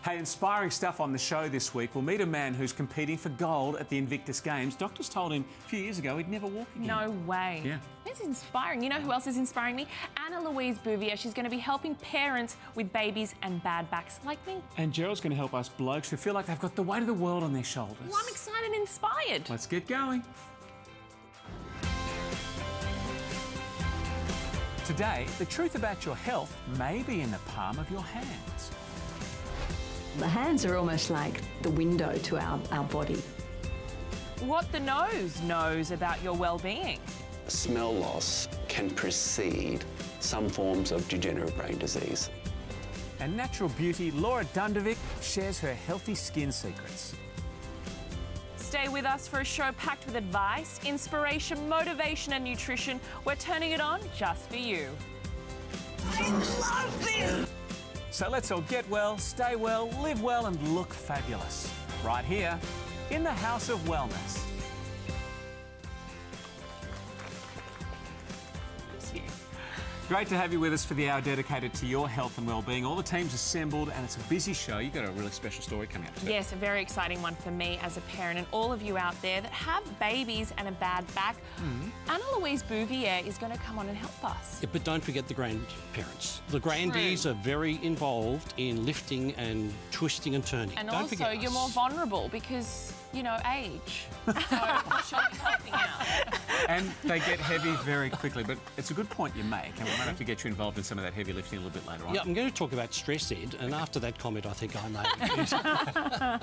Hey, inspiring stuff on the show this week. We'll meet a man who's competing for gold at the Invictus Games. Doctors told him a few years ago he'd never walk again. No way. Yeah. It's inspiring. You know who else is inspiring me? Anna-Louise Bouvier. She's going to be helping parents with babies and bad backs like me. And Gerald's going to help us blokes who feel like they've got the weight of the world on their shoulders. Well, I'm excited and inspired. Let's get going. Today, the truth about your health may be in the palm of your hands. The hands are almost like the window to our body. What the nose knows about your well-being. Smell loss can precede some forms of degenerative brain disease. And natural beauty Laura Dundovic shares her healthy skin secrets. Stay with us for a show packed with advice, inspiration, motivation and nutrition. We're turning it on just for you. I love this! So let's all get well, stay well, live well and look fabulous. Right here in the House of Wellness. Great to have you with us for the hour dedicated to your health and well-being. All the team's assembled and it's a busy show. You've got a really special story coming up too. Yes, a very exciting one for me as a parent and all of you out there that have babies and a bad back. Anna-Louise Bouvier is going to come on and help us. Yeah, but don't forget the grandparents. The grandies are very involved in lifting and twisting and turning. And don't also, forget you're us. more vulnerable because, you know, age. So she'll be helping out. And they get heavy very quickly, but it's a good point you make, and we might have to get you involved in some of that heavy lifting a little bit later on. Yeah, I'm going to talk about stress, Ed, and after that comment, I think I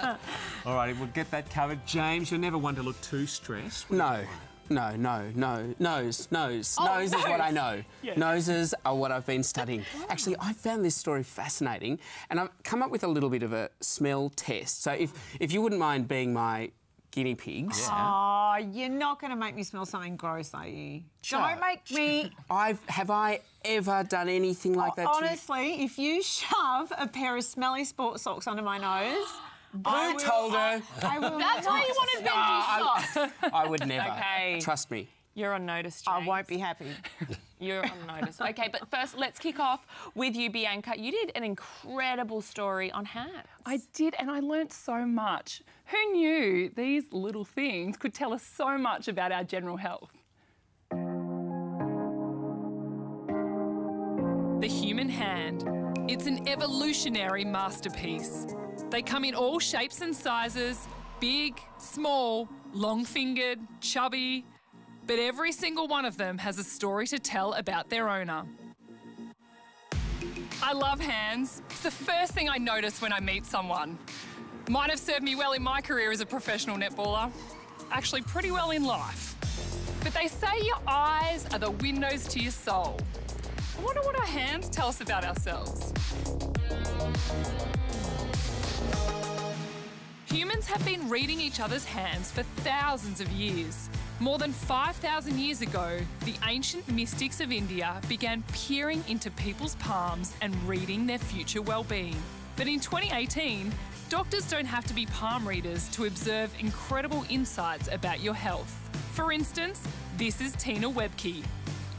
know. All righty, we'll get that covered. James, you're never one to look too stressed. No. Nose is what I know. Yes. Noses are what I've been studying. Actually, I found this story fascinating and I've come up with a little bit of a smell test. So if you wouldn't mind being my guinea pigs. Oh, you're not going to make me smell something gross, are you? Sure. Don't make me... Have I ever done anything like that to you? Honestly, if you shove a pair of smelly sports socks under my nose... Who told her? I will That's why you wanted Benji's socks. I would never. Okay. Trust me. You're on notice, I James. won't be happy. You're on notice. OK, but first, let's kick off with you, Bianca. You did an incredible story on hands. I did, and I learnt so much. Who knew these little things could tell us so much about our general health? The human hand. It's an evolutionary masterpiece. They come in all shapes and sizes, big, small, long-fingered, chubby, but every single one of them has a story to tell about their owner. I love hands. It's the first thing I notice when I meet someone. Might have served me well in my career as a professional netballer. Actually, pretty well in life. But they say your eyes are the windows to your soul. I wonder what our hands tell us about ourselves. Humans have been reading each other's hands for thousands of years. More than 5,000 years ago, the ancient mystics of India began peering into people's palms and reading their future well-being. But in 2018, doctors don't have to be palm readers to observe incredible insights about your health. For instance, this is Tina Webke.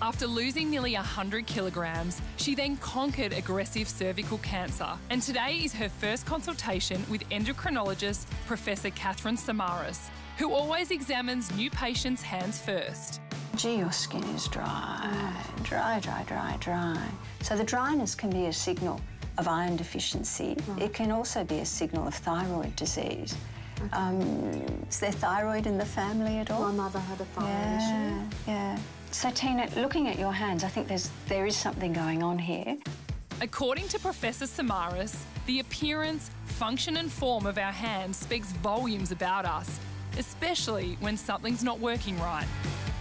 After losing nearly 100 kilograms, she then conquered aggressive cervical cancer. And today is her first consultation with endocrinologist Professor Catherine Samaras, who always examines new patients' hands first. Gee, your skin is dry. Dry. So the dryness can be a signal of iron deficiency. It can also be a signal of thyroid disease. Is there thyroid in the family at all? My mother had a thyroid issue. Yeah. So, Tina, looking at your hands, I think there is something going on here. According to Professor Samaras, the appearance, function and form of our hands speaks volumes about us, especially when something's not working right.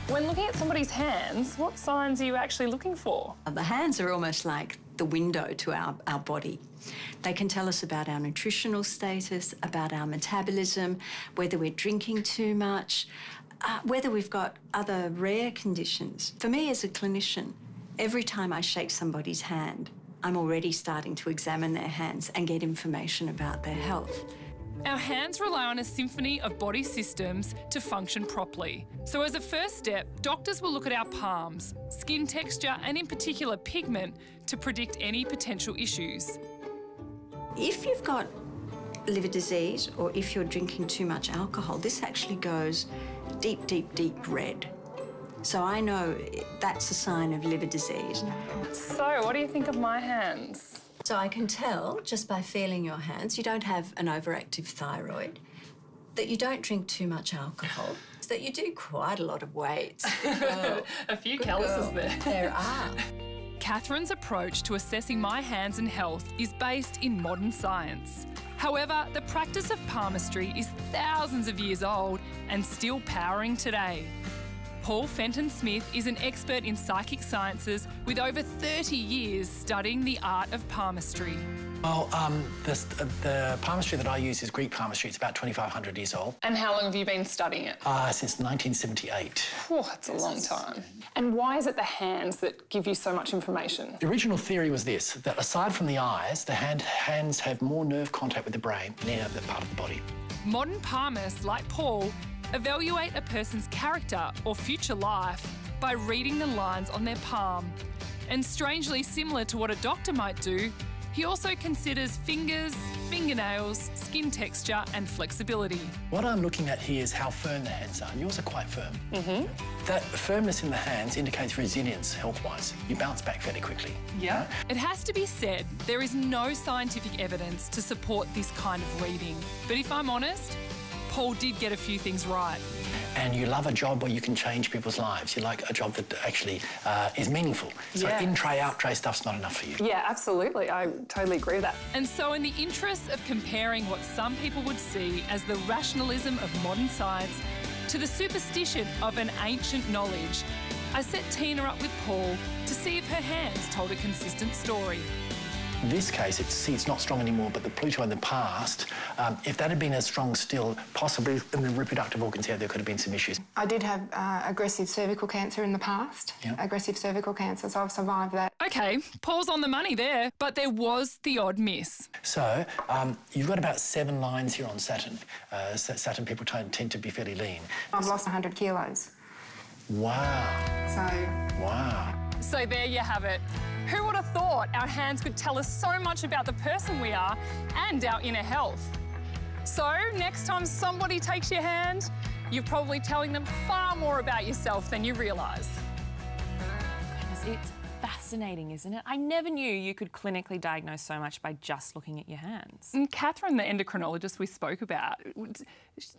When looking at somebody's hands, what signs are you actually looking for? The hands are almost like the window to our body. They can tell us about our nutritional status, about our metabolism, whether we're drinking too much, whether we've got other rare conditions. For me as a clinician, every time I shake somebody's hand, I'm already starting to examine their hands and get information about their health. Our hands rely on a symphony of body systems to function properly. So as a first step, doctors will look at our palms, skin texture and in particular pigment to predict any potential issues. If you've got liver disease or if you're drinking too much alcohol, this actually goes deep, deep, deep red. So I know that's a sign of liver disease. So, what do you think of my hands? So I can tell, just by feeling your hands, you don't have an overactive thyroid, that you don't drink too much alcohol, that you do quite a lot of weights. A few calluses there. There are. Catherine's approach to assessing my hands and health is based in modern science. However, the practice of palmistry is thousands of years old and still powering today. Paul Fenton-Smith is an expert in psychic sciences with over 30 years studying the art of palmistry. Well, the palmistry that I use is Greek palmistry. It's about 2,500 years old. And how long have you been studying it? Since 1978. Oh, that's a long time. And why is it the hands that give you so much information? The original theory was this, that aside from the eyes, the hands have more nerve contact with the brain than any other part of the body. Modern palmists, like Paul, evaluate a person's character or future life by reading the lines on their palm. And strangely similar to what a doctor might do, he also considers fingers, fingernails, skin texture and flexibility. What I'm looking at here is how firm the hands are. Yours are quite firm. That firmness in the hands indicates resilience health-wise. You bounce back fairly quickly. Yeah. It has to be said, there is no scientific evidence to support this kind of reading. But if I'm honest, Paul did get a few things right. And you love a job where you can change people's lives. You like a job that actually is meaningful. So in-tray, out-tray stuff's not enough for you. Yeah, absolutely. I totally agree with that. And so in the interest of comparing what some people would see as the rationalism of modern science to the superstition of an ancient knowledge, I set Tina up with Paul to see if her hands told a consistent story. In this case, it's not strong anymore, but the Pluto in the past, if that had been as strong still, possibly in the reproductive organs here, there could have been some issues. I did have aggressive cervical cancer in the past, aggressive cervical cancer, so I've survived that. OK, Paul's on the money there, but there was the odd miss. So, you've got about 7 lines here on Saturn. Saturn people tend to be fairly lean. I've lost 100 kilos. Wow. Wow. So there you have it. Who would have thought our hands could tell us so much about the person we are and our inner health? So next time somebody takes your hand, you're probably telling them far more about yourself than you realise. It's fascinating, isn't it? I never knew you could clinically diagnose so much by just looking at your hands. And Catherine, the endocrinologist we spoke about, would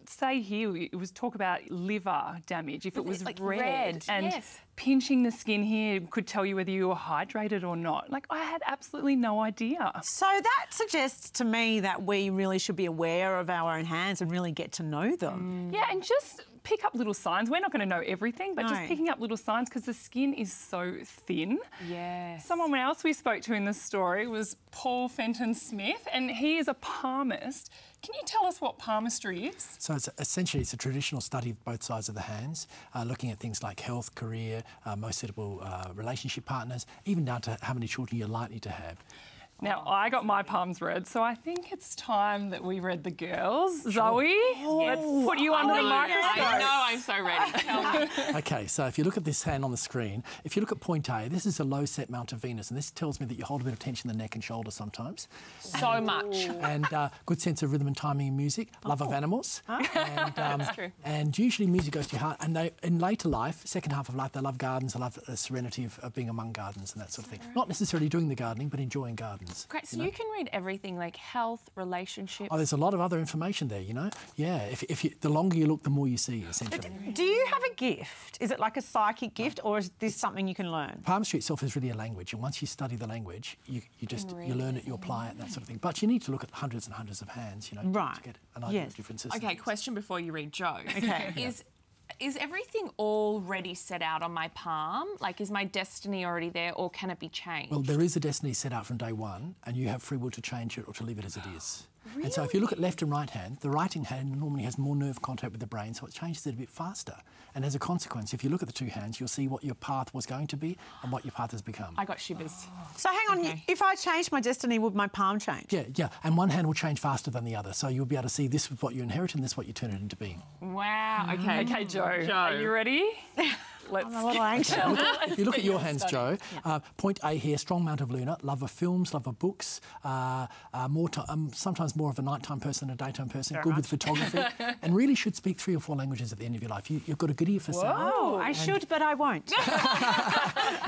say here, it was talk about liver damage if it was like red. And pinching the skin here could tell you whether you were hydrated or not. Like, I had absolutely no idea. So that suggests to me that we really should be aware of our own hands and really get to know them. Yeah, and just pick up little signs. We're not going to know everything, but just picking up little signs because the skin is so thin. Yes. Someone else we spoke to in this story was Paul Fenton-Smith, and he is a palmist. Can you tell us what palmistry is? So essentially it's a traditional study of both sides of the hands, looking at things like health, career, most suitable relationship partners, even down to how many children you're likely to have. Now, I got my palms read, so I think it's time that we read the girls. Zoe, let's put you under the microscope. I know, I'm so ready. Tell me. OK, so if you look at this hand on the screen, if you look at point A, this is a low set mount of Venus, and this tells me that you hold a bit of tension in the neck and shoulder sometimes. So much. And good sense of rhythm and timing in music, love of animals. And, That's true. And usually music goes to your heart. And they, in later life, second half of life, they love gardens, they love the serenity of being among gardens and that sort of thing. Not necessarily doing the gardening, but enjoying gardens. Great, so you can read everything like health, relationships. Oh, there's a lot of other information there, you know? Yeah, if you, the longer you look, the more you see, essentially. Do you have a gift? Is it like a psychic gift or is this something you can learn? Palmistry itself is really a language, and once you study the language, you learn it, you apply it, that sort of thing. But you need to look at hundreds and hundreds of hands, you know, to get an idea of differences. Okay, question before you read Joe. Okay. Is everything already set out on my palm? Like, is my destiny already there, or can it be changed? Well, there is a destiny set out from day one, and you have free will to change it or to leave it as it is. Really? And so if you look at left and right hand, the right hand normally has more nerve contact with the brain, so it changes it a bit faster. And as a consequence, if you look at the two hands, you'll see what your path was going to be and what your path has become. I got shivers. So hang on, if I change my destiny, would my palm change? Yeah, and one hand will change faster than the other, so you'll be able to see this is what you inherit and this is what you turn it into being. Wow, Okay, Joe, are you ready? Let's I'm a little anxious. If you look at your hands, Jo, point A here, strong amount of lunar, love of films, love of books, sometimes more of a nighttime person than a daytime person, good with photography, and really should speak 3 or 4 languages at the end of your life. You've got a good ear for sound. Oh, I should, but I won't.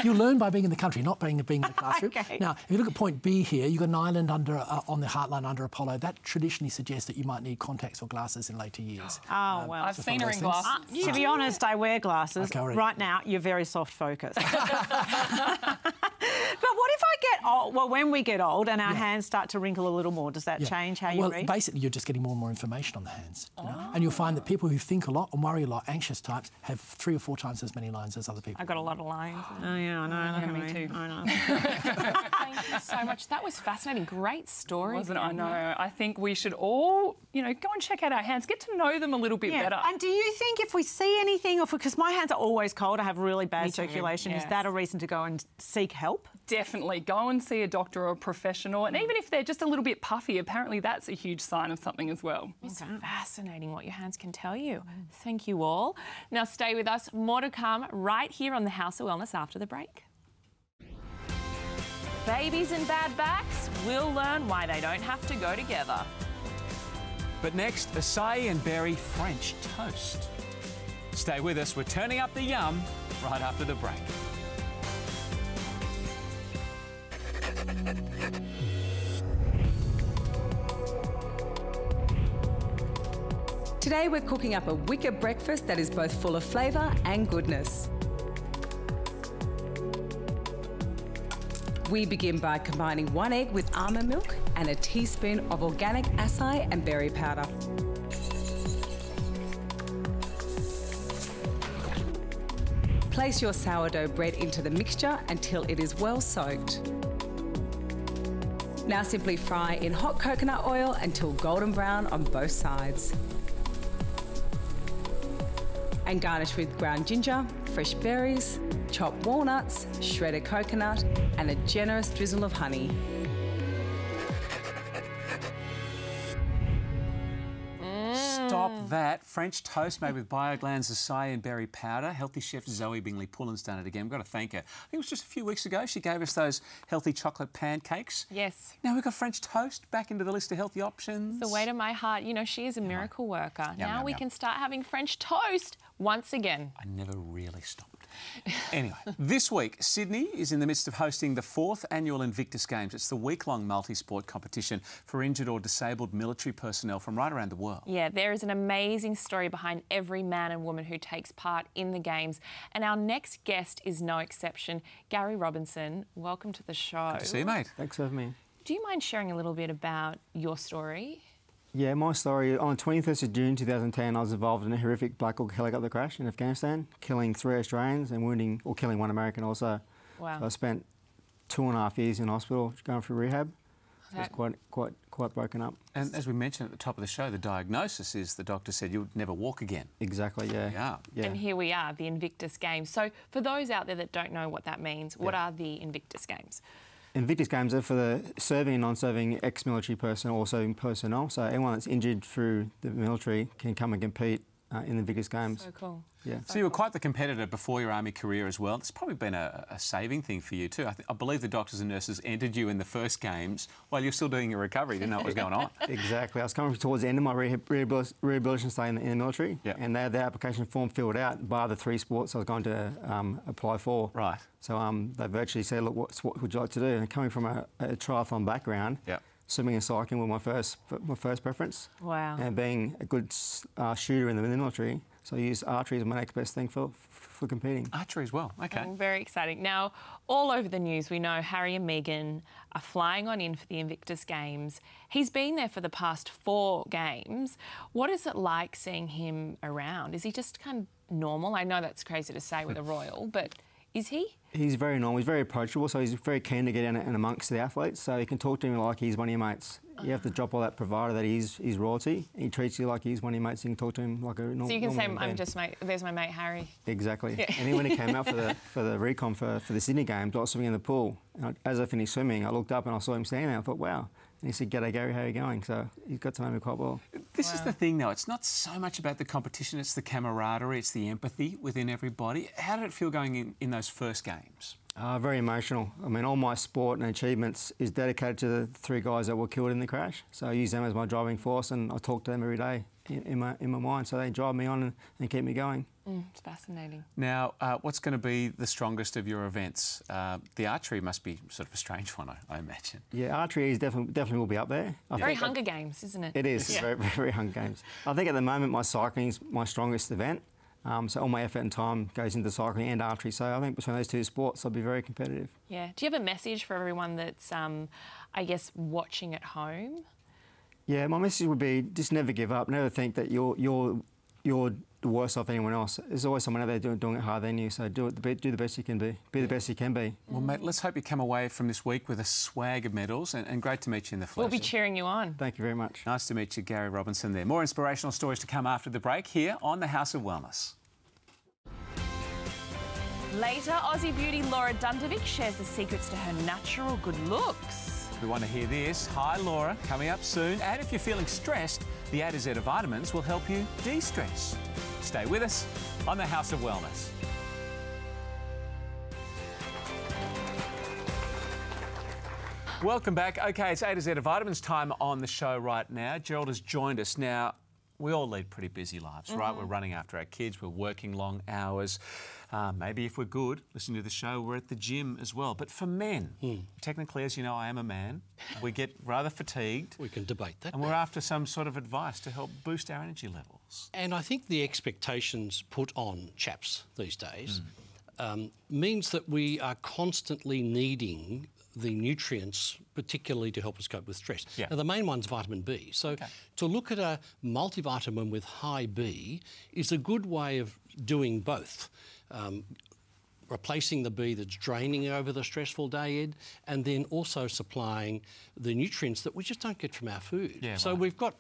You'll learn by being in the country, not being in the classroom. Okay. Now, if you look at point B here, you've got an island on the heartline under Apollo. That traditionally suggests that you might need contacts or glasses in later years. Oh, well. I've seen her in glasses. To be honest, I wear glasses. Okay, right now, you're very soft focused. But what if I get old? Well, when we get old and our hands start to wrinkle a little more, does that change how you read? Well, basically, you're just getting more and more information on the hands. You know? And you'll find that people who think a lot and worry a lot, anxious types, have 3 or 4 times as many lines as other people. I've got a lot of lines. Oh, yeah, I know. Look at me too. I know. Thank you so much. That was fascinating. Great story. Wasn't it? I know. I think we should all, go and check out our hands, get to know them a little bit better. And do you think if we see anything, because my hands are always cold, I have really bad circulation, is that a reason to go and seek help? Definitely. Go and see a doctor or a professional. And even if they're just a little bit puffy, apparently that's a huge sign of something as well. It's fascinating what your hands can tell you. Thank you all. Now stay with us. More to come right here on the House of Wellness after the break. Babies and bad backs, we'll learn why they don't have to go together. But next, acai and berry French toast. Stay with us. We're turning up the yum right after the break. Today we're cooking up a wicked breakfast that is both full of flavour and goodness. We begin by combining 1 egg with almond milk and a teaspoon of organic acai and berry powder. Place your sourdough bread into the mixture until it is well soaked. Now simply fry in hot coconut oil until golden brown on both sides. And garnish with ground ginger, fresh berries, chopped walnuts, shredded coconut, and a generous drizzle of honey. Stop that. French toast made with Biogland's acai and berry powder. Healthy chef Zoe Bingley-Pullen's done it again. We've got to thank her. I think it was just a few weeks ago she gave us those healthy chocolate pancakes. Yes. Now we've got French toast back into the list of healthy options. The weight of my heart. She is a miracle worker. Now we can start having French toast once again. I never really stopped. Anyway, this week, Sydney is in the midst of hosting the 4th annual Invictus Games. It's the week-long multi-sport competition for injured or disabled military personnel from right around the world. Yeah, there is an amazing story behind every man and woman who takes part in the Games. And our next guest is no exception. Garry Robinson, welcome to the show. Good to see you, mate. Thanks for having me. Do you mind sharing a little bit about your story? Yeah, my story, on 21st of June 2010, I was involved in a horrific Black Hawk helicopter crash in Afghanistan, killing 3 Australians and killing 1 American also. Wow. So I spent 2.5 years in hospital going through rehab. So it was quite broken up. And as we mentioned at the top of the show, the diagnosis is the doctor said you'd never walk again. Exactly, yeah. And here we are, the Invictus Games. So for those out there that don't know what that means, what are the Invictus Games? Invictus Games are for the serving and non-serving ex-military personnel or serving personnel. So anyone that's injured through the military can come and compete in the Invictus Games. So cool. Yeah. So you were quite the competitor before your army career as well. It's probably been a saving thing for you too. I believe the doctors and nurses entered you in the first Games while you're still doing your recovery. You didn't know what was going on. Exactly. I was coming towards the end of my rehabilitation stay in the military, and they had the application form filled out by the 3 sports I was going to apply for. Right. So they virtually said, look, what would you like to do? And coming from a triathlon background, swimming and cycling were my first preference. Wow. And being a good shooter in the military, so I used archery as my next best thing for competing. Archery as well, OK. Very exciting. Now, all over the news, we know Harry and Meghan are flying on in for the Invictus Games. He's been there for the past 4 games. What is it like seeing him around? Is he just kind of normal? I know that's crazy to say with a royal, but is he? He's very normal. He's very approachable, so he's very keen to get in and amongst the athletes. So you can talk to him like he's one of your mates. You have to drop all that bravado that he's royalty. He treats you like he's one of your mates. You can talk to him like a normal. So you can say, "I'm just mate. There's my mate Harry." Exactly. Yeah. And then when he came out for the recon for the Sydney Games, I was swimming in the pool. And as I finished swimming, I looked up and I saw him standing there. I thought, wow. And he said, "G'day, Garry. How are you going?" So he's got to know me quite well. This is the thing, though. It's not so much about the competition. It's the camaraderie. It's the empathy within everybody. How did it feel going in those first games? Very emotional. I mean, all my sport and achievements is dedicated to the 3 guys that were killed in the crash. So I use them as my driving force, and I talk to them every day in my mind. So they drive me on and keep me going. It's fascinating. Now, what's going to be the strongest of your events? The archery must be sort of a strange one, I imagine. Yeah, archery is definitely will be up there. Very Hunger Games, isn't it? It is. Yeah. Very, very Hunger Games. I think at the moment my cycling is my strongest event. So all my effort and time goes into cycling and archery. So I think between those 2 sports, I'll be very competitive. Yeah. Do you have a message for everyone that's, I guess, watching at home? Yeah, my message would be just never give up. Never think that you're worse off than anyone else. There's always someone out there doing it harder than you. So do the best you can be. Be the best you can be. Well, mate, let's hope you come away from this week with a swag of medals, and great to meet you in the flesh. We'll be cheering you on. Thank you very much. Nice to meet you, Garry Robinson there. More inspirational stories to come after the break here on the House of Wellness. Later, Aussie beauty Laura Dundovic shares the secrets to her natural good looks. We want to hear this. Hi, Laura. Coming up soon. And if you're feeling stressed, the A to Z of vitamins will help you de-stress. Stay with us on the House of Wellness. Welcome back. OK, it's A to Z of vitamins time on the show right now. Gerald has joined us. Now, we all lead pretty busy lives, right? We're running after our kids, we're working long hours. Maybe if we're good, listening to the show, we're at the gym as well. But for men, technically, as you know, I am a man, we get rather fatigued. We can debate that. And we're after some sort of advice to help boost our energy levels. And I think the expectations put on chaps these days means that we are constantly needing the nutrients, particularly to help us cope with stress. Yeah. Now, the main one's vitamin B. So to look at a multivitamin with high B is a good way of doing both. Replacing the B that's draining over the stressful day, Ed, and then also supplying the nutrients that we just don't get from our food. Yeah, so we've got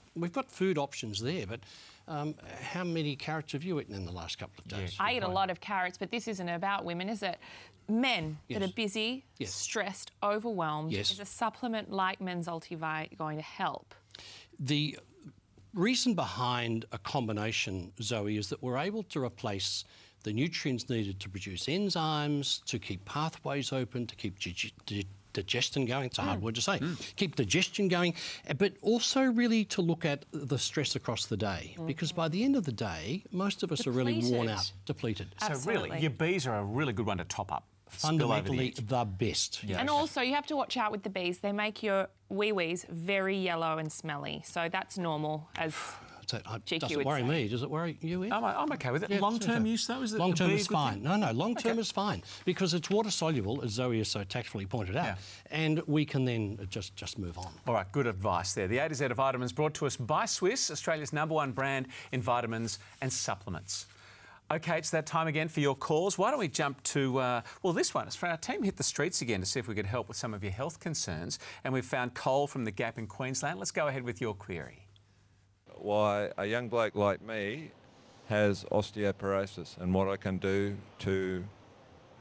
food options there, but how many carrots have you eaten in the last couple of days? I eat a lot of carrots, but this isn't about women, is it? Men that are busy, stressed, overwhelmed, is a supplement like Men's Ultivite going to help? The reason behind a combination, Zoe, is that we're able to replace the nutrients needed to produce enzymes, to keep pathways open, to keep digestion going. It's a hard word to say. Keep digestion going, but also really to look at the stress across the day, because by the end of the day, most of us are really worn out, depleted. Absolutely. So really, your Bs are a really good one to top up. Fundamentally the best. Yeah. And also, you have to watch out with the bees. They make your wee-wees very yellow and smelly, so that's normal as It doesn't worry me. Does it worry you, Ed? I'm OK with it. Yeah, long-term use, though? Is it long-term is fine. No, long-term is fine because it's water-soluble, as Zoe has so tactfully pointed out, and we can then just move on. All right, good advice there. The A to Z of vitamins brought to us by Swiss, Australia's #1 brand in vitamins and supplements. OK, it's that time again for your calls. Why don't we jump to, well, this one. It's for our team hit the streets again to see if we could help with some of your health concerns. And we've found Cole from the Gap in Queensland. Let's go ahead with your query. Why a young bloke like me has osteoporosis and what I can do to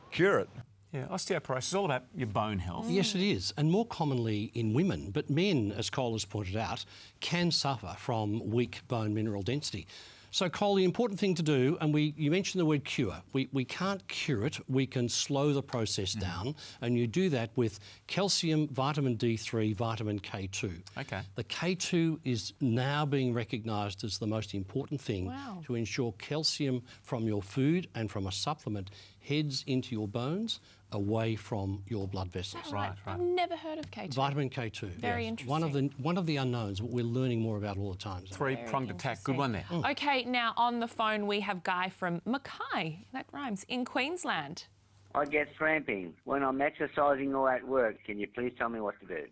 cure it. Yeah, osteoporosis is all about your bone health. Yes, it is, and more commonly in women. But men, as Cole has pointed out, can suffer from weak bone mineral density. So, Cole, the important thing to do, and you mentioned the word cure. We can't cure it. We can slow the process down, and you do that with calcium, vitamin D3, vitamin K2. OK. The K2 is now being recognised as the most important thing to ensure calcium from your food and from a supplement heads into your bones, away from your blood vessels. Right. I've never heard of K2. Vitamin K2. Very interesting. One of the unknowns, but we're learning more about all the time. So. Three-pronged attack. Good one there. OK, now on the phone we have Guy from Mackay, that rhymes, in Queensland. I get cramping when I'm exercising or at work. Can you please tell me what to do?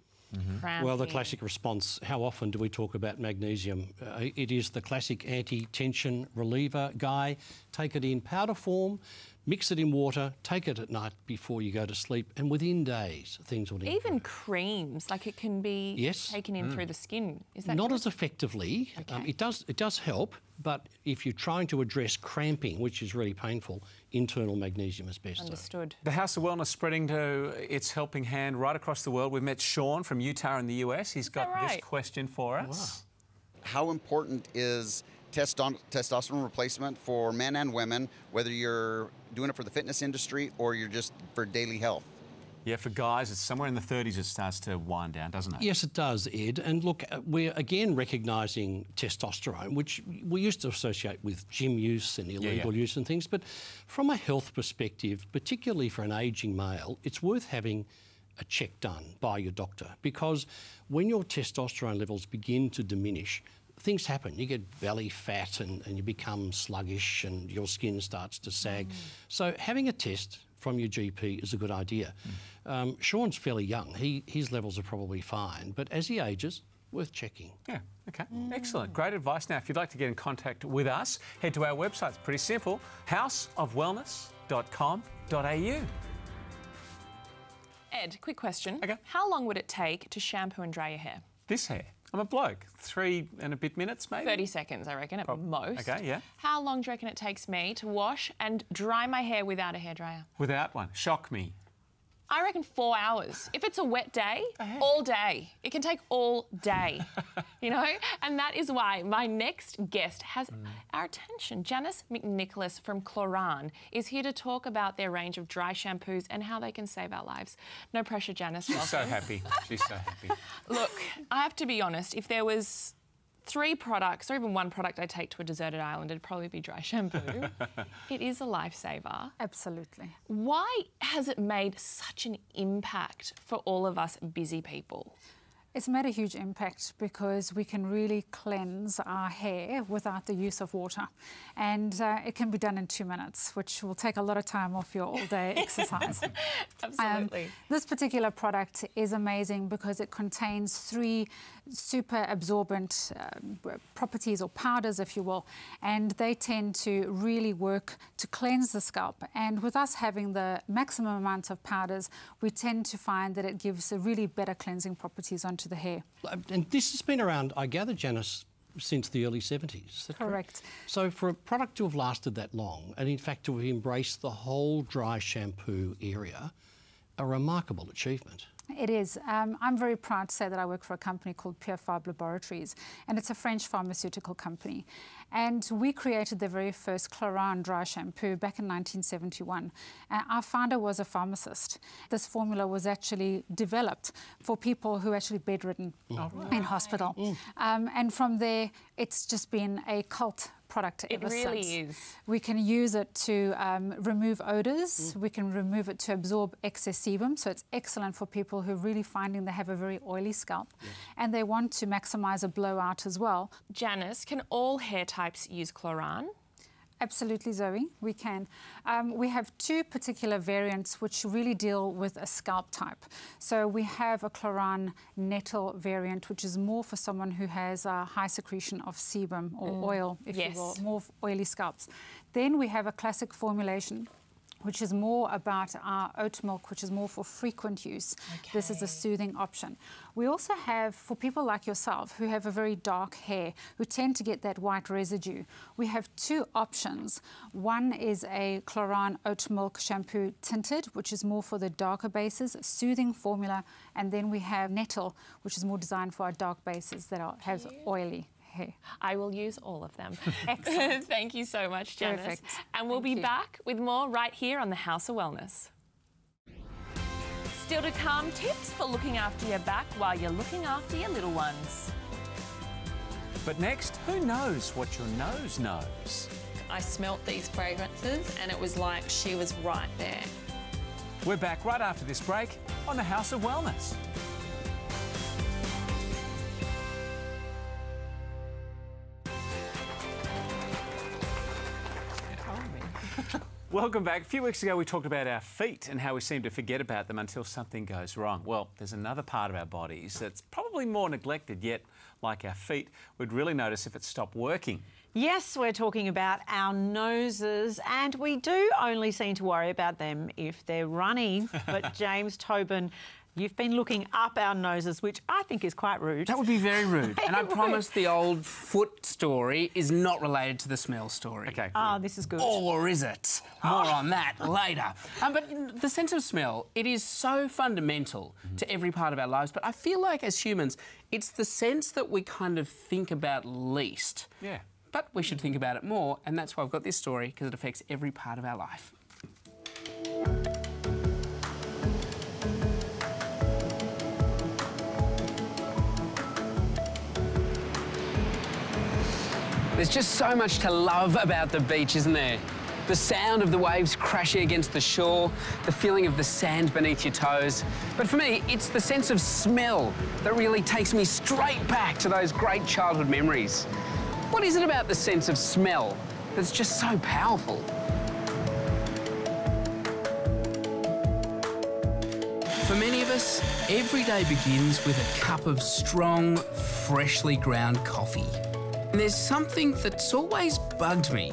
Well, the classic response, how often do we talk about magnesium? It is the classic anti-tension reliever, Guy. Take it in powder form, mix it in water, take it at night before you go to sleep, and within days things will improve. Even creams, like it can be taken in through the skin. Is that not as effectively? Okay. It does help, but if you're trying to address cramping, which is really painful, internal magnesium is best. Understood. The House of Wellness spreading to its helping hand right across the world. We've met Sean from Utah in the US. He's got this question for us. how important is testosterone replacement for men and women, whether you're doing it for the fitness industry or you're just for daily health? Yeah, for guys, it's somewhere in the 30s it starts to wind down, doesn't it? Yes, it does, Ed. And look, we're again recognising testosterone, which we used to associate with gym use and illegal use and things. But from a health perspective, particularly for an ageing male, it's worth having a check done by your doctor, because when your testosterone levels begin to diminish, things happen. You get belly fat and you become sluggish and your skin starts to sag. So having a test from your GP is a good idea. Sean's fairly young. His levels are probably fine, but as he ages, worth checking. Yeah, okay. Excellent. Great advice. Now, if you'd like to get in contact with us, head to our website. It's pretty simple, houseofwellness.com.au. Ed, quick question. Okay. How long would it take to shampoo and dry your hair? This hair? I'm a bloke. 3 and a bit minutes, maybe? 30 seconds, I reckon, at most. Okay, yeah. How long do you reckon it takes me to wash and dry my hair without a hairdryer? Without one. Shock me. I reckon 4 hours. If it's a wet day, all day. It can take all day, you know? And that is why my next guest has our attention. Janis McNicholas from Cloran is here to talk about their range of dry shampoos and how they can save our lives. No pressure, Janis. She's so happy. She's so happy. Look, I have to be honest, if there was 3 products or even 1 product I take to a deserted island, it'd probably be dry shampoo. It is a lifesaver. Absolutely. Why has it made such an impact for all of us busy people? It's made a huge impact because we can really cleanse our hair without the use of water. And it can be done in 2 minutes, which will take a lot of time off your all-day exercise. Absolutely. This particular product is amazing because it contains 3 super absorbent properties, or powders, if you will, and they tend to really work to cleanse the scalp. And with us having the maximum amount of powders, we tend to find that it gives a really better cleansing properties onto the hair. And this has been around, I gather, Janis, since the early 70s. Is that correct? So for a product to have lasted that long, and in fact to have embraced the whole dry shampoo area, a remarkable achievement. It is. I'm very proud to say that I work for a company called Pure Farb Laboratories, and it's a French pharmaceutical company. And we created the very first Cloran dry shampoo back in 1971. Our founder was a pharmacist. This formula was actually developed for people who are actually bedridden in hospital. And from there, it's just been a cult product ever since. It really is. We can use it to remove odours. We can remove it to absorb excess sebum. So it's excellent for people who are really finding they have a very oily scalp. And they want to maximise a blowout as well. Janis, can all hair types use Cloran? Absolutely, Zoe, we can. We have 2 particular variants which really deal with a scalp type. So we have a Cloran nettle variant, which is more for someone who has a high secretion of sebum or oil, if you will, more oily scalps. Then we have a classic formulation, which is more about our oat milk, which is more for frequent use. This is a soothing option. We also have, for people like yourself who have a very dark hair, who tend to get that white residue, we have 2 options. One is a Cloran oat milk shampoo tinted, which is more for the darker bases, soothing formula, and then we have nettle, which is more designed for our dark bases that have oily hair. I will use all of them. Excellent. Thank you so much, Janis. Perfect. And we'll be back with more right here on the House of Wellness. Still to come, tips for looking after your back while you're looking after your little ones. But next, who knows what your nose knows? I smelt these fragrances and it was like she was right there. We're back right after this break on the House of Wellness. Welcome back. A few weeks ago we talked about our feet and how we seem to forget about them until something goes wrong. Well, there's another part of our bodies that's probably more neglected, yet, like our feet, we'd really notice if it stopped working. Yes, we're talking about our noses, and we do only seem to worry about them if they're runny. But James Tobin You've been looking up our noses, which I think is quite rude. That would be very rude. And I promise the old foot story is not related to the smell story. Okay. Oh, this is good. Or is it? More on that later. But the sense of smell, it is so fundamental to every part of our lives. But I feel like as humans, it's the sense that we kind of think about least. Yeah. But we should think about it more, and that's why I've got this story, because it affects every part of our life. There's just so much to love about the beach, isn't there? The sound of the waves crashing against the shore, the feeling of the sand beneath your toes. But for me, it's the sense of smell that really takes me straight back to those great childhood memories. What is it about the sense of smell that's just so powerful? For many of us, every day begins with a cup of strong, freshly ground coffee. And there's something that's always bugged me.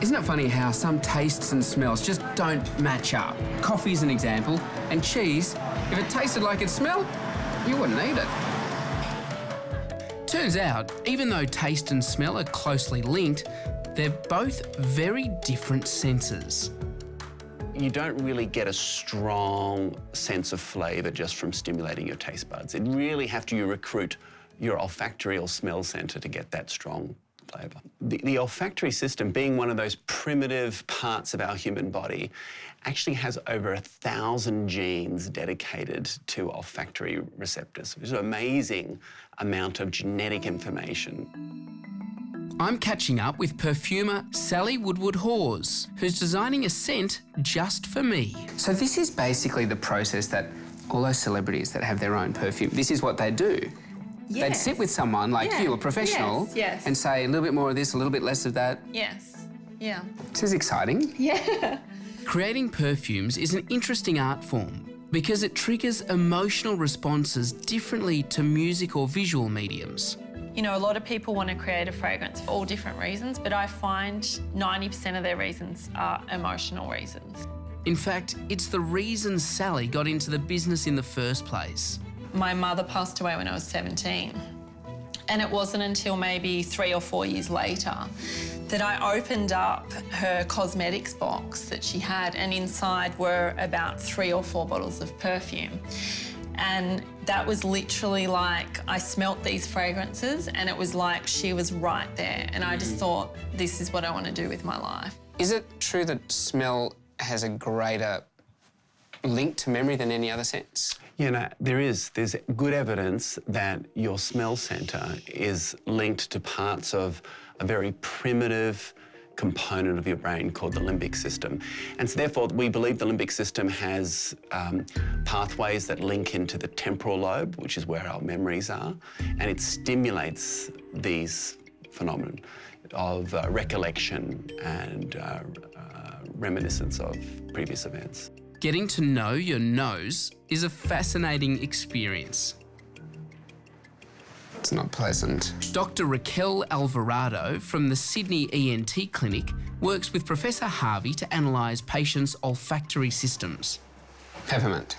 Isn't it funny how some tastes and smells just don't match up? Coffee's an example, and cheese, if it tasted like it smelled, you wouldn't eat it. Turns out, even though taste and smell are closely linked, they're both very different senses. You don't really get a strong sense of flavour just from stimulating your taste buds. It really have to recruit your olfactory or smell centre to get that strong flavour. The olfactory system, being one of those primitive parts of our human body, actually has over 1,000 genes dedicated to olfactory receptors, which is an amazing amount of genetic information. I'm catching up with perfumer Sally Woodward-Hawes, who's designing a scent just for me. So this is basically the process that all those celebrities that have their own perfume, this is what they do. Yes. They'd sit with someone like you, a professional, yes. and say a little bit more of this, a little bit less of that. Yes. Yeah. This is exciting. Yeah. Creating perfumes is an interesting art form because it triggers emotional responses differently to music or visual mediums. You know, a lot of people want to create a fragrance for all different reasons, but I find 90% of their reasons are emotional reasons. In fact, it's the reason Sally got into the business in the first place. My mother passed away when I was 17, and it wasn't until maybe 3 or 4 years later that I opened up her cosmetics box that she had, and inside were about 3 or 4 bottles of perfume. And that was literally like, I smelt these fragrances and it was like she was right there. And I just thought, this is what I want to do with my life. Is it true that smell has a greater link to memory than any other sense? You know, there's good evidence that your smell centre is linked to parts of a very primitive component of your brain called the limbic system. And so therefore we believe the limbic system has pathways that link into the temporal lobe, which is where our memories are, and it stimulates these phenomena of recollection and reminiscence of previous events. Getting to know your nose is a fascinating experience. It's not pleasant. Dr. Raquel Alvarado from the Sydney ENT Clinic works with Professor Harvey to analyse patients' olfactory systems. Peppermint.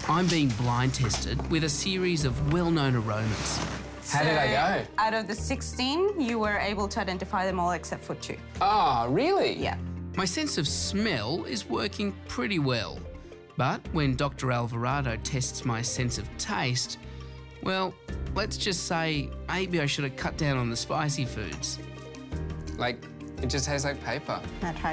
I'm being blind tested with a series of well-known aromas. How did I go? Out of the 16, you were able to identify them all except for 2. Ah, really? Yeah. My sense of smell is working pretty well. But when Dr. Alvarado tests my sense of taste, well, let's just say maybe I should have cut down on the spicy foods. Like, it just tastes like paper.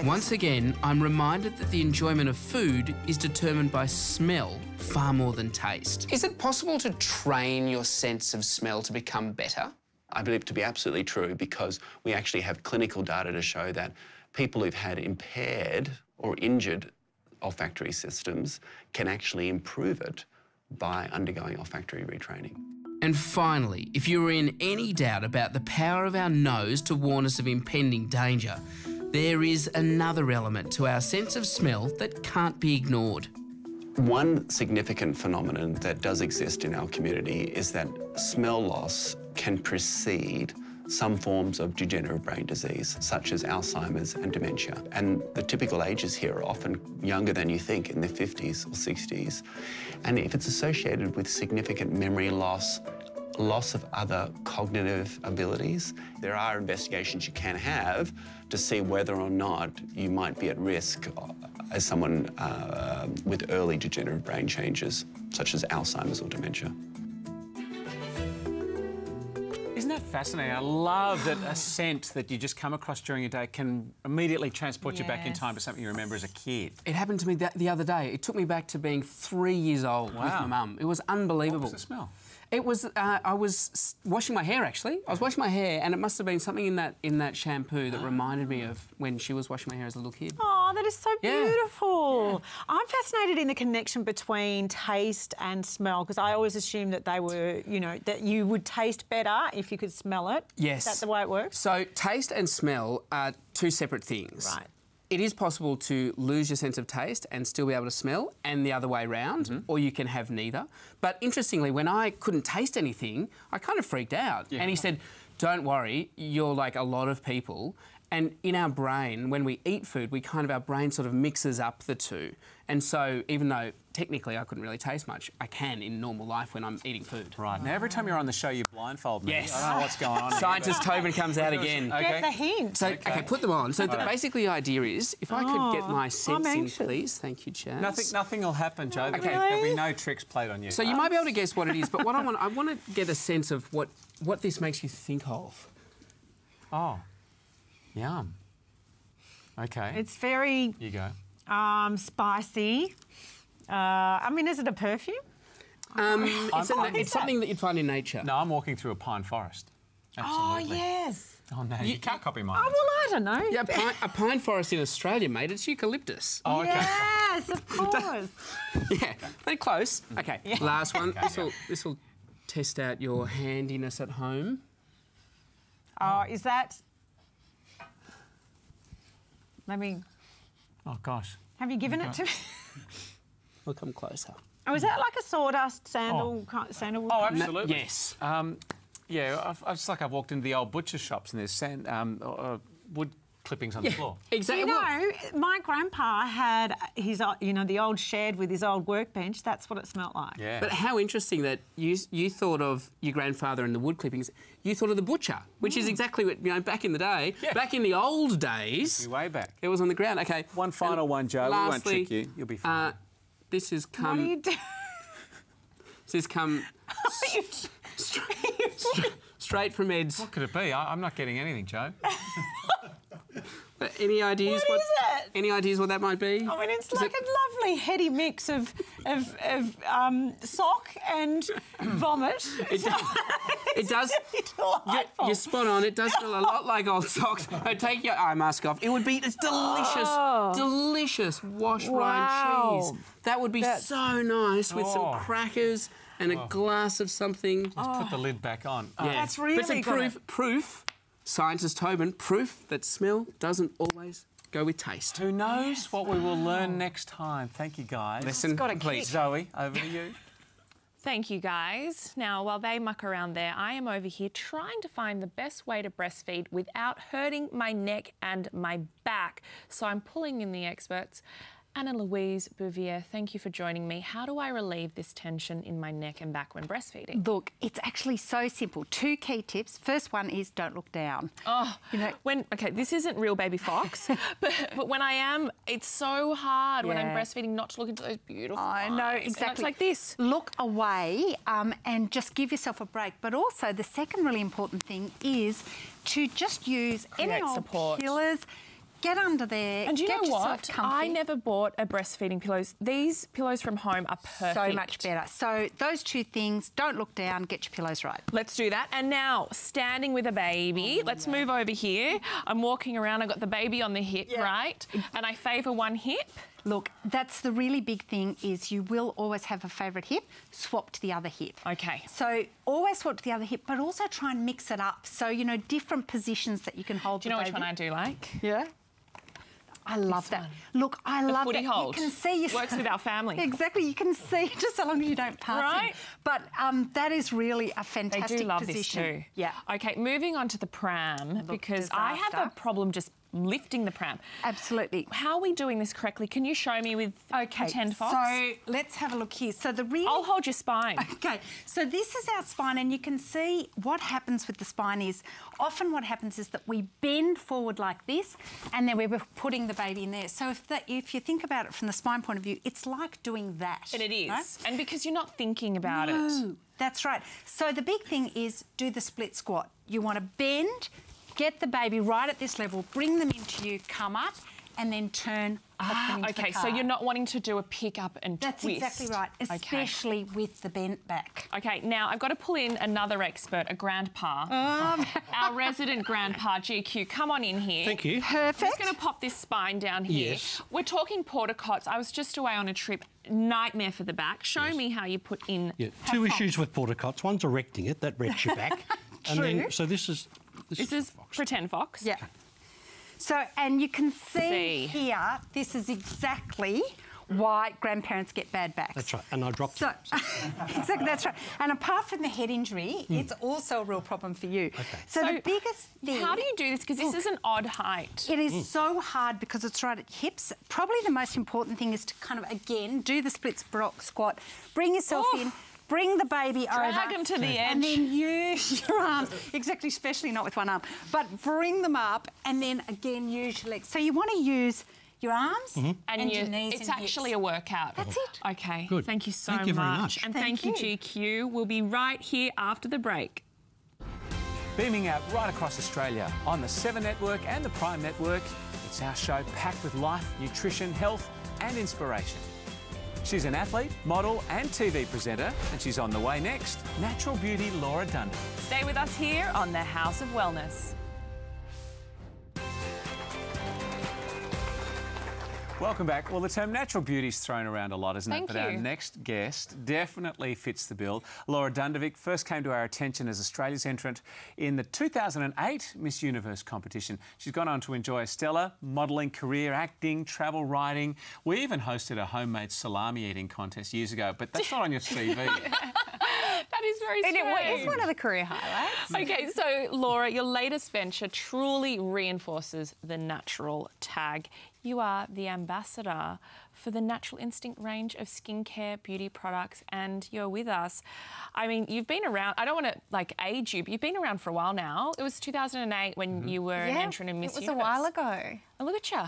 Once again, I'm reminded that the enjoyment of food is determined by smell far more than taste. Is it possible to train your sense of smell to become better? I believe it to be absolutely true because we actually have clinical data to show that people who've had impaired or injured olfactory systems can actually improve it by undergoing olfactory retraining. And finally, if you're in any doubt about the power of our nose to warn us of impending danger, there is another element to our sense of smell that can't be ignored. One significant phenomenon that does exist in our community is that smell loss can precede some forms of degenerative brain disease, such as Alzheimer's and dementia. And the typical ages here are often younger than you think, in their 50s or 60s. And if it's associated with significant memory loss, loss of other cognitive abilities, there are investigations you can have to see whether or not you might be at risk as someone with early degenerative brain changes, such as Alzheimer's or dementia. Isn't that fascinating? I love that a scent that you just come across during your day can immediately transport you back in time to something you remember as a kid. It happened to me the other day. It took me back to being 3 years old with my mum. It was unbelievable. What was the smell? It was, I was washing my hair, actually. I was washing my hair, and it must have been something in that shampoo that reminded me of when she was washing my hair as a little kid. Oh, that is so beautiful. Yeah. I'm fascinated in the connection between taste and smell, because I always assumed that they were, you know, that you would taste better if you could smell it. Yes. Is that the way it works? So taste and smell are two separate things. Right. It is possible to lose your sense of taste and still be able to smell, and the other way around, or you can have neither. But interestingly, when I couldn't taste anything, I kind of freaked out. Yeah. And he said, don't worry, you're like a lot of people. And in our brain, when we eat food, our brain sort of mixes up the two. And so even though technically I couldn't really taste much, I can in normal life when I'm eating food. Right. Now, every time you're on the show, you blindfold me. Yes. I don't know what's going on. Scientist Tobin comes out again. Get the hint. So, okay, put them on. So basically the idea is, if I could get my sense in, please. Thank you, Jazz. Nothing will happen, Joe. Okay. There'll be no tricks played on you. So you might be able to guess what it is, but what I want to get a sense of what this makes you think of. Oh. Yum. Okay. It's very... You go. Spicy. I mean, is it a perfume? It's something that you'd find in nature. No, I'm walking through a pine forest. Absolutely. Oh, yes. Oh, no, you can't copy mine. Oh, well, I don't know. Yeah, a pine forest in Australia, mate. It's eucalyptus. Oh, okay. Yes, of course. Yeah, they're close. Okay, last one. This will test out your handiness at home. Oh, is that... Let me... Oh, gosh. Have you given it to me? We'll come closer. Oh, is that like a sawdust sandalwood? Oh, absolutely. Yes. Yeah, I've walked into the old butcher shops and there's wood clippings on the floor. You Exactly. know, my grandpa had his, the old shed with his old workbench. That's what it smelt like. Yeah. But how interesting that you thought of your grandfather and the wood clippings. You thought of the butcher, which is exactly what, back in the day, back in the old days. Way back. It was on the ground. Okay. One final one, Joe. Lastly, we won't trick you. You'll be fine. This has come... What are you doing? This has come straight from Ed's. What could it be? I'm not getting anything, Joe. Any ideas? What is it? Any ideas what that might be? I mean, it's like a lovely heady mix of sock and vomit. It does. You're spot on. It does smell a lot like old socks. Take your eye mask off. It would be delicious wash rind cheese. That would be so nice with some crackers and a glass of something. Let's put the lid back on. Yeah. That's really good. Proof. Scientist Tobin, proof that smell doesn't always go with taste. Who knows what we will learn next time? Thank you, guys. Lesson complete. Zoe, over to you. Thank you, guys. Now, while they muck around there, I am over here trying to find the best way to breastfeed without hurting my neck and my back. So I'm pulling in the experts. Anna-Louise Bouvier, thank you for joining me. How do I relieve this tension in my neck and back when breastfeeding? Look, it's actually so simple. 2 key tips. First one is don't look down. Oh, okay, this isn't real baby fox, but when I am, it's so hard when I'm breastfeeding not to look into those beautiful eyes. I know, exactly. It's like this. Look away and just give yourself a break. But also the second really important thing is to just use any old support. pillows. Get under there. And do you know what? Comfy. I never bought a breastfeeding pillows. These pillows from home are perfect. So much better. So those 2 things, don't look down, get your pillows right. Let's do that. And now, standing with a baby. Let's move over here. I'm walking around. I've got the baby on the hip, right? And I favour one hip. Look, that's the really big thing is you will always have a favourite hip, swap to the other hip. Okay. So always swap to the other hip, but also try and mix it up. So, different positions that you can hold the baby. Do you know which one I do like? Yeah. I love that. Look, I love footy that. Hold. You can see your... Works with our family. Exactly. You can see just so long as you don't pass Right? it. But that is really a fantastic They do love position. this too. Yeah. Okay, moving on to the pram, because I have a problem just lifting the pram. Absolutely. How are we doing this correctly? Can you show me with pretend fox? So let's have a look here. So the really... I'll hold your spine. Okay, so this is our spine, and you can see what happens with the spine is often what happens is that we bend forward like this, and then we're putting the baby in there. So if you think about it from the spine point of view, it's like doing that. And it is. No? And because you're not thinking about it. That's right. So the big thing is do the split squat. You want to bend, get the baby right at this level, bring them into you, come up, and then turn them into the car. So you're not wanting to do a pick up and That's twist. exactly right, especially with the bent back. Okay, now I've got to pull in another expert, a grandpa. Our resident grandpa, GQ, come on in here. Thank you. Perfect. I'm just going to pop this spine down here. Yes. We're talking porta cots. I was just away on a trip. Nightmare for the back. Show me how you put in... Yeah, two issues with porta cots. One's erecting it, that wrecks your back. And then, so this is pretend fox. Yeah. So, and you can see here, this is exactly why grandparents get bad backs. That's right, and I dropped it. Exactly, that's right. And apart from the head injury, it's also a real problem for you. Okay. So the biggest thing... How do you do this? Because this is an odd height. It is so hard because it's right at hips. Probably the most important thing is to kind of, again, do the split squat, bring yourself in, bring the baby over. Drag them to the edge. And then use your arms. Exactly, especially not with one arm. But bring them up and then, again, use your legs. So you want to use your arms and your knees It's and actually hips. a workout. That's it. Okay. Good. Thank you so Thank you very much. And Thank you, GQ. We'll be right here after the break. Beaming out right across Australia on the 7 Network and the Prime Network, it's our show packed with life, nutrition, health and inspiration. She's an athlete, model and TV presenter, and she's on the way next, natural beauty Laura Dundovic. Stay with us here on the House of Wellness. Welcome back. Well, the term natural beauty is thrown around a lot, isn't it? Thank But our you. next guest definitely fits the bill. Laura Dundovic first came to our attention as Australia's entrant in the 2008 Miss Universe competition. She's gone on to enjoy a stellar modelling career, acting, travel writing. We even hosted a homemade salami eating contest years ago, but that's not on your CV. That is very strange. It is one of the career highlights. Okay, so Laura, your latest venture truly reinforces the natural tag. You are the ambassador for the Natural Instinct range of skincare, beauty products, and you're with us. I mean, you've been around, I don't want to age you, but you've been around for a while now. It was 2008 when you were an entrant in Miss Universe. It was a while ago. And look at you.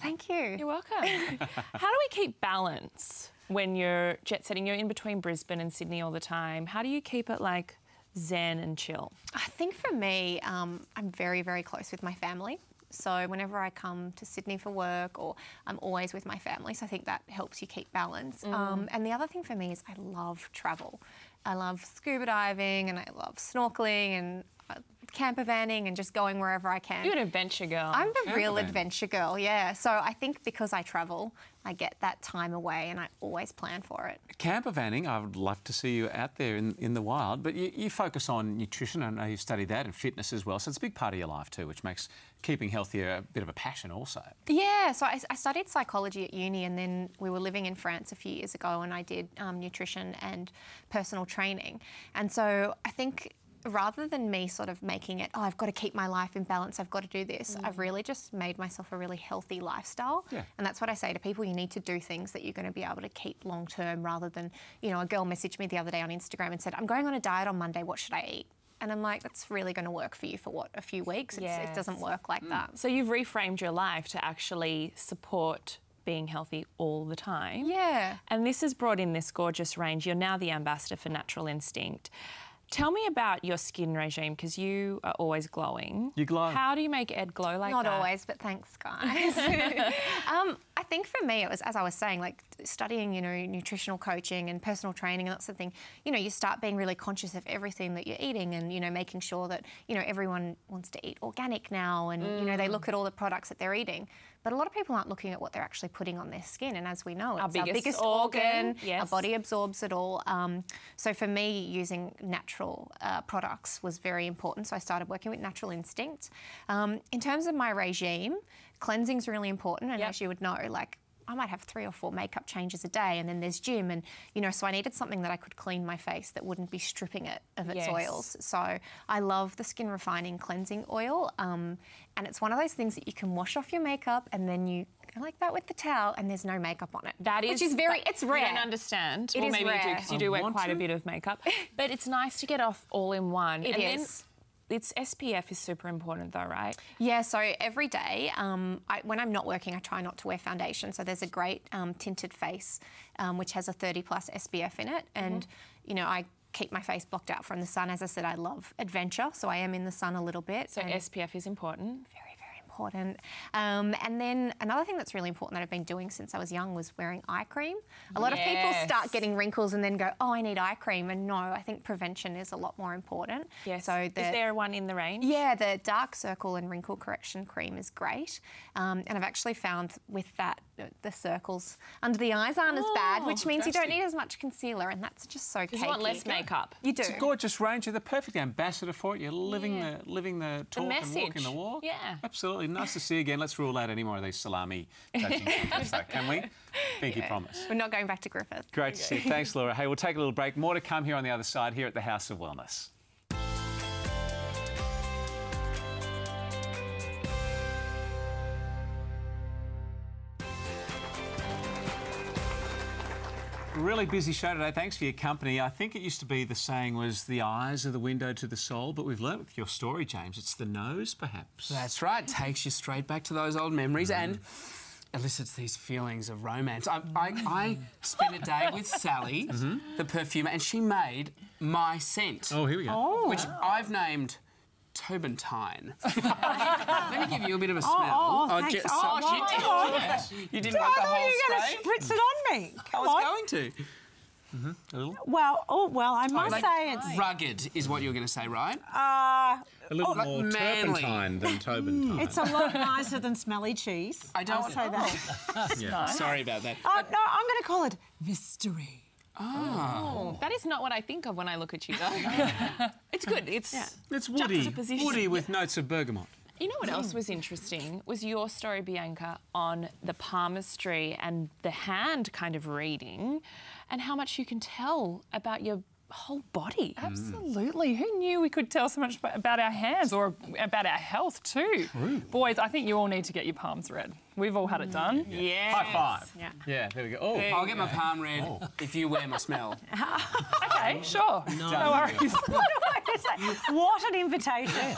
Thank you. You're welcome. How do we keep balance when you're jet setting? You're in between Brisbane and Sydney all the time. How do you keep it like zen and chill? I think for me, I'm very, very close with my family. So whenever I come to Sydney for work, or I'm always with my family, so I think that helps you keep balance. And the other thing for me is I love travel. I love scuba diving and I love snorkeling and camper vanning and just going wherever I can. You're an adventure girl. I'm the real adventure girl, yeah. So I think because I travel, I get that time away and I always plan for it. Camper vanning, I would love to see you out there in the wild, but you focus on nutrition. I know you've studied that, and fitness as well, so it's a big part of your life too, which makes keeping healthy a bit of a passion also. Yeah, so I studied psychology at uni, and then we were living in France a few years ago and I did nutrition and personal training. And so I think rather than me sort of making it, oh, I've got to keep my life in balance, I've got to do this, I've really just made myself a really healthy lifestyle. Yeah. And that's what I say to people, you need to do things that you're going to be able to keep long term, rather than, you know, a girl messaged me the other day on Instagram and said, I'm going on a diet on Monday, what should I eat? And I'm like, that's really going to work for you for what, a few weeks? It doesn't work like that. So you've reframed your life to actually support being healthy all the time. Yeah. And this has brought in this gorgeous range. You're now the ambassador for Natural Instinct. Tell me about your skin regime, because you are always glowing. You glow. How do you make Ed glow like Not that? always, but thanks, guys. I think for me, it was, as I was saying, like studying, you know, nutritional coaching and personal training and that sort of thing, you know, you start being really conscious of everything that you're eating and, you know, making sure that, you know, everyone wants to eat organic now and, you know, they look at all the products that they're eating. But a lot of people aren't looking at what they're actually putting on their skin. And as we know, it's our biggest organ. Yes. Our body absorbs it all. So for me, using natural products was very important. So I started working with Natural Instinct. In terms of my regime, cleansing is really important. And as you would know, like, I might have 3 or 4 makeup changes a day, and then there's gym, and you know, so I needed something that I could clean my face that wouldn't be stripping it of its oils. So I love the Skin Refining Cleansing Oil, and it's one of those things that you can wash off your makeup, and then you go like that with the towel, and there's no makeup on it. That is, which is very, it's rare. You don't understand. It Well, is maybe rare. you do, because you do wear quite a bit of makeup. But it's nice to get off all in one. It and is. Then its SPF is super important though, right? Yeah, so every day, when I'm not working, I try not to wear foundation. So there's a great tinted face, which has a 30+ SPF in it. And, you know, I keep my face blocked out from the sun. As I said, I love adventure, so I am in the sun a little bit. So SPF is important. Very important. And then another thing that's really important that I've been doing since I was young was wearing eye cream. A lot of people start getting wrinkles and then go, oh, I need eye cream. And no, I think prevention is a lot more important. Yes. So Is there one in the range? Yeah, the dark circle and wrinkle correction cream is great. And I've actually found with that, the circles under the eyes aren't as bad, which means you don't need as much concealer, and that's just so cakey. You want less makeup. You do. It's a gorgeous range. You're the perfect ambassador for it. You're living the talk and walking the walk. Yeah. Absolutely. Nice to see you again. Let's rule out any more of these salami judging contests, though, can we? Pinky promise. We're not going back to Griffith. Great to see you. Thanks, Laura. Hey, we'll take a little break. More to come here on the other side, here at the House of Wellness. Really busy show today. Thanks for your company. I think it used to be the saying was the eyes are the window to the soul, but we've learnt with your story, James, it's the nose, perhaps. That's right. Takes you straight back to those old memories and elicits these feelings of romance. I spent a day with Sally, the perfumer, and she made my scent. Oh, here we go. Which I've named Tobin-tine. Let me give you a bit of a smell. Thanks. You didn't want the whole I thought you were going to spray? spritz it on me. I was going to. A little? Well, I must say it's... Rugged is what you were going to say, right? A little more manly. turpentine than Tobin-tine. It's a lot nicer than smelly cheese. I don't say that. Yeah. Sorry about that. No, I'm going to call it mystery. Oh, that is not what I think of when I look at you, though. It's good. It's woody. juxtaposition. Woody with notes of bergamot. You know what else was interesting was your story, Bianca, on the palmistry and the hand kind of reading and how much you can tell about your whole body. Absolutely. Who knew we could tell so much about our hands or about our health too? True. Boys, I think you all need to get your palms read. We've all had it done. Yeah. High five. Yeah, there we go. Oh, I'll get my palm read if you wear my smell. Okay, sure. No worries. What an invitation.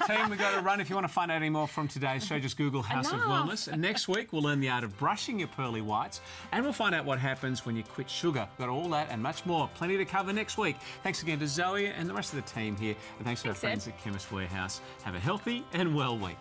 Team, we've got to run. If you want to find out any more from today's show, just Google House of Wellness. And next week, we'll learn the art of brushing your pearly whites and we'll find out what happens when you quit sugar. We've got all that and much more. Plenty to cover next week. Thanks again to Zoe and the rest of the team here. And thanks to our friends at Chemist Warehouse. Have a healthy and well week.